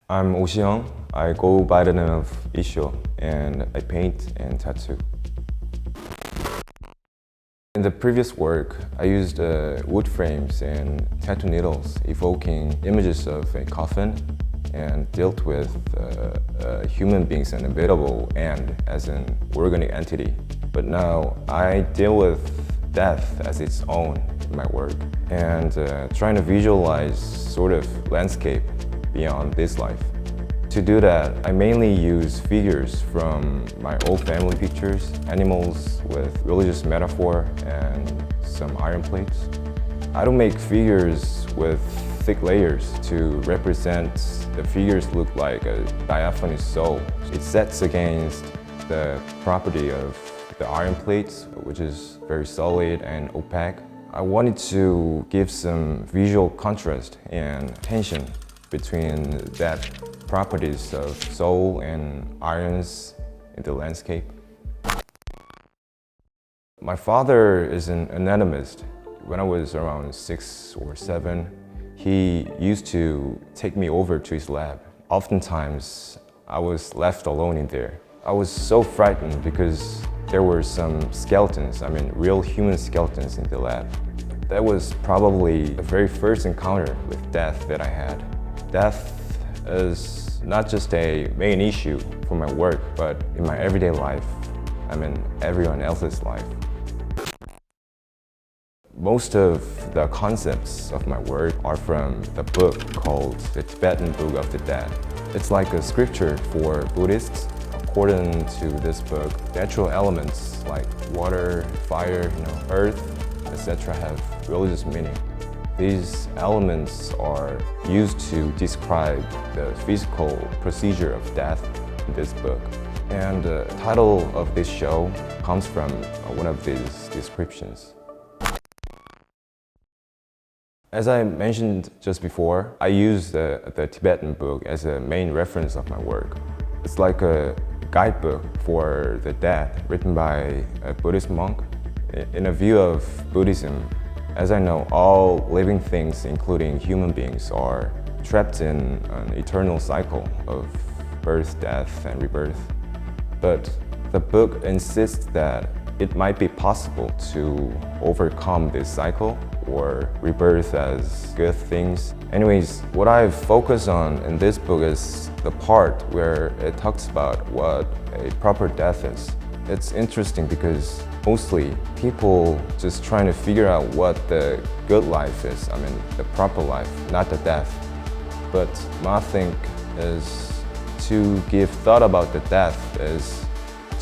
I'm Yissho. I go by the name of Yissho, and I paint and tattoo. In the previous work, I used wood frames and tattoo needles, evoking images of a coffin, and dealt with human beings an inevitable end as an organic entity. But now I deal with death as its own in my work, and trying to visualize sort of landscape beyond this life. To do that, I mainly use figures from my old family pictures, animals with religious metaphor, and some iron plates. I don't make figures with thick layers to represent the figures look like a diaphanous soul. It sets against the property of the iron plates, which is very solid and opaque. I wanted to give some visual contrast and tension between that properties of soul and irons in the landscape. My father is an anatomist. When I was around 6 or 7, he used to take me over to his lab. Oftentimes, I was left alone in there. I was so frightened because there were some skeletons, real human skeletons in the lab. That was probably the very first encounter with death that I had. Death is not just a main issue for my work, but in my everyday life, everyone else's life. Most of the concepts of my work are from the book called The Tibetan Book of the Dead. It's like a scripture for Buddhists. According to this book, natural elements like water, fire, earth, etc. have religious meaning. These elements are used to describe the physical procedure of death in this book. And the title of this show comes from one of these descriptions. As I mentioned just before, I use the Tibetan book as a main reference of my work. It's like a guidebook for the dead written by a Buddhist monk. In a view of Buddhism, as I know, all living things, including human beings, are trapped in an eternal cycle of birth, death, and rebirth. But the book insists that it might be possible to overcome this cycle or rebirth as good things. Anyways, what I've focused on in this book is the part where it talks about what a proper death is. It's interesting because mostly people just trying to figure out what the good life is, the proper life, not the death. But my thing is to give thought about the death is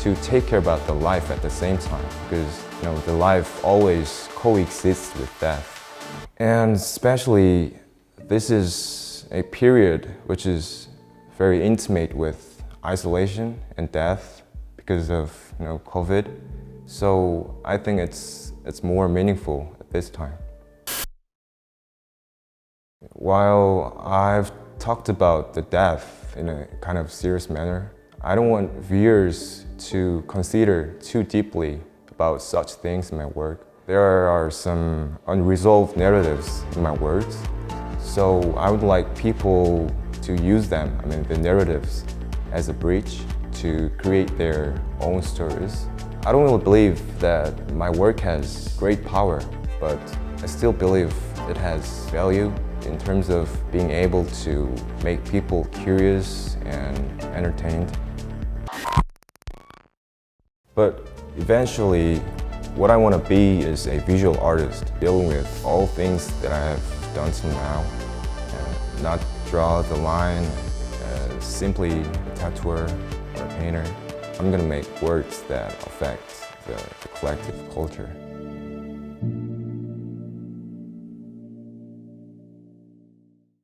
to take care about the life at the same time, because the life always coexists with death. And especially this is a period which is very intimate with isolation and death because of COVID. So I think it's more meaningful at this time. While I've talked about the death in a kind of serious manner, I don't want viewers to consider too deeply about such things in my work. There are some unresolved narratives in my works, so I would like people to use them, the narratives, as a bridge to create their own stories. I don't really believe that my work has great power, but I still believe it has value in terms of being able to make people curious and entertained. But eventually, what I want to be is a visual artist, dealing with all things that I have done till now, and not draw the line as simply a tattooer or a painter. I'm going to make works that affect the collective culture.